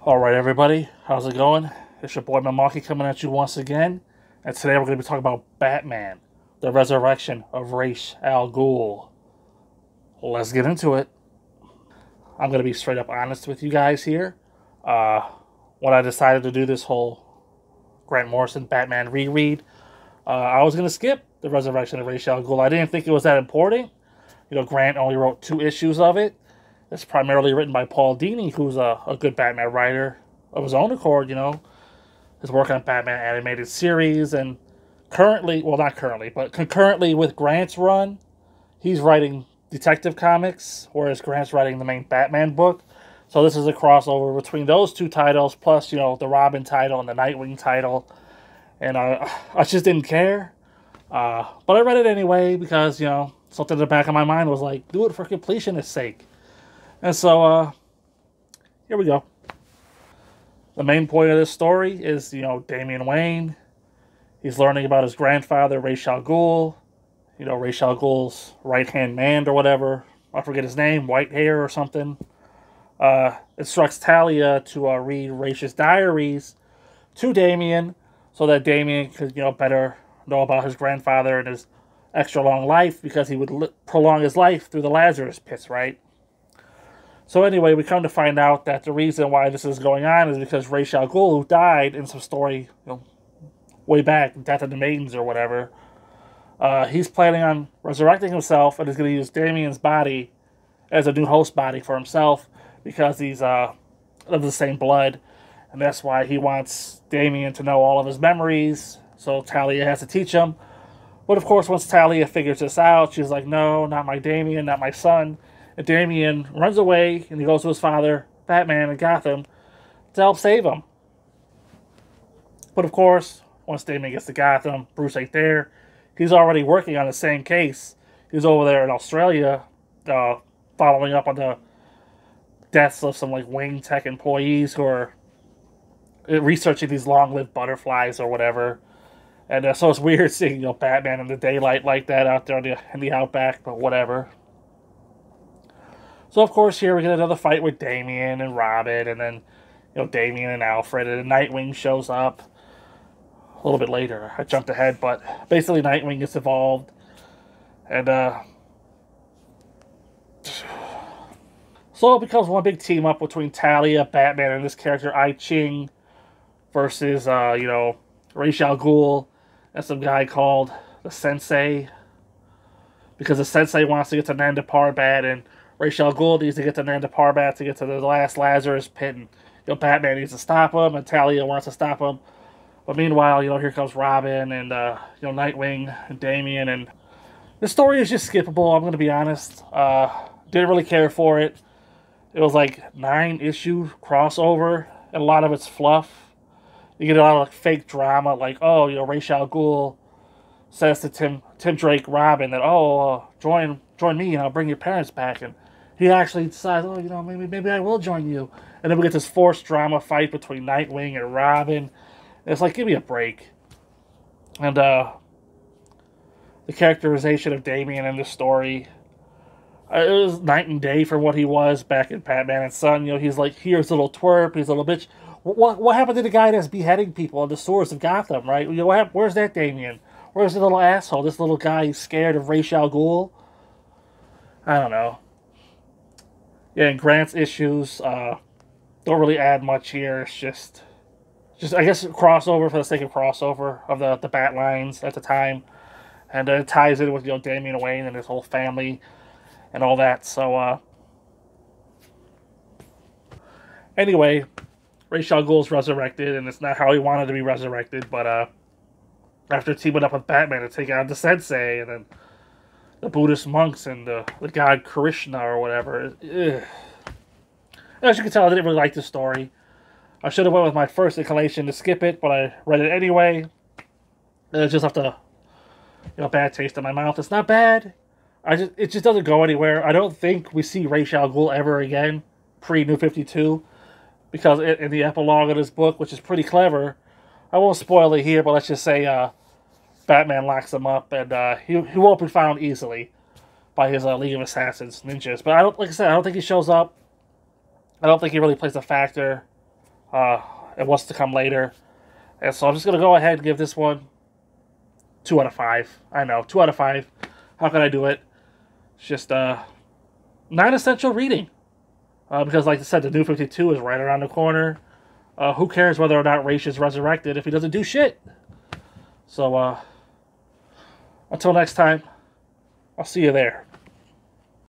Alright everybody, how's it going? It's your boy Mamaki coming at you once again, and today we're going to be talking about Batman, the resurrection of Ra's al Ghul. Let's get into it. I'm going to be straight up honest with you guys here. When I decided to do this whole Grant Morrison Batman reread, I was going to skip the resurrection of Ra's al Ghul. I didn't think it was that important. You know, Grant only wrote 2 issues of it. It's primarily written by Paul Dini, who's a good Batman writer of his own accord, you know. He's working on Batman animated series, and currently, well, not currently, but concurrently with Grant's run, he's writing Detective Comics, whereas Grant's writing the main Batman book. So this is a crossover between those 2 titles, plus, you know, the Robin title and the Nightwing title. And I just didn't care. But I read it anyway because, you know, something in the back of my mind was like, do it for completionist sake. And so, here we go. The main point of this story is, you know, Damian Wayne. He's learning about his grandfather, Ra's al Ghul. You know, Ra's al Ghul's right-hand man or whatever. I forget his name, white hair or something. Instructs Talia to read Ra's diaries to Damian so that Damian could, you know, better know about his grandfather and his extra long life because he would prolong his life through the Lazarus pits, right? So anyway, we come to find out that the reason why this is going on is because Ra's al Ghul, who died in some story, you know, way back, Death of the Maidens or whatever, he's planning on resurrecting himself and is going to use Damian's body as a new host body for himself because he's of the same blood, and that's why he wants Damian to know all of his memories, so Talia has to teach him. But of course, once Talia figures this out, she's like, no, not my Damian, not my son. And Damian runs away, and he goes to his father, Batman, in Gotham, to help save him. But of course, once Damian gets to Gotham, Bruce ain't there. He's already working on the same case. He's over there in Australia, following up on the deaths of some, like, Wayne Tech employees who are researching these long-lived butterflies or whatever. And so it's weird seeing, you know, Batman in the daylight like that out there in the outback, but whatever. So, of course, here we get another fight with Damian and Robin, and then, you know, Damian and Alfred, and Nightwing shows up a little bit later. I jumped ahead, but basically Nightwing gets involved, and, so it becomes one big team-up between Talia, Batman, and this character, I Ching, versus, you know, Ra's al Ghul, and some guy called the Sensei, because the Sensei wants to get to Nanda Parbat, and Ra's al Ghul needs to get to Nanda Parbat to get to the last Lazarus pit, and, you know, Batman needs to stop him, and Talia wants to stop him. But meanwhile, you know, here comes Robin, and, you know, Nightwing, and Damian, and the story is just skippable, I'm going to be honest. Didn't really care for it. It was like 9-issue crossover, and a lot of it's fluff. You get a lot of, like, fake drama, like, oh, you know, Ra's al Ghul says to Tim Drake Robin that, oh, join me and I'll bring your parents back, and he actually decides, oh, you know, maybe I will join you. And then we get this forced drama fight between Nightwing and Robin. And it's like, give me a break. And the characterization of Damian in this story, it was night and day from what he was back in Batman and Son. You know, he's like, here's a little twerp, he's a little bitch. What happened to the guy that's beheading people on the sewers of Gotham, right? You know, where's that Damian? Where's the little asshole? This little guy who's scared of Ra's al Ghul? I don't know. Yeah, and Grant's issues don't really add much here. It's just I guess crossover for the sake of crossover of the Bat lines at the time, and it ties in with, you know, Damian Wayne and his whole family and all that. So anyway, Ra's al Ghul's resurrected, and it's not how he wanted to be resurrected, but after teaming up with Batman to take out the Sensei and then the Buddhist monks and the god Krishna or whatever. Ugh. As you can tell, I didn't really like this story. I should have went with my first inclination to skip it, but I read it anyway. And it just left a, you know, bad taste in my mouth. It's not bad. It just doesn't go anywhere. I don't think we see Ra's al Ghul ever again pre-New 52, because in the epilogue of this book, which is pretty clever, I won't spoil it here, but let's just say Batman locks him up, and he won't be found easily by his League of Assassins ninjas. But like I said, I don't think he shows up. I don't think he really plays a factor and what's to come later. And so I'm just going to go ahead and give this one 2 out of 5. I know, 2 out of 5. How can I do it? It's just not essential reading. Because, like I said, the New 52 is right around the corner. Who cares whether or not Raish is resurrected if he doesn't do shit? So, until next time, I'll see you there.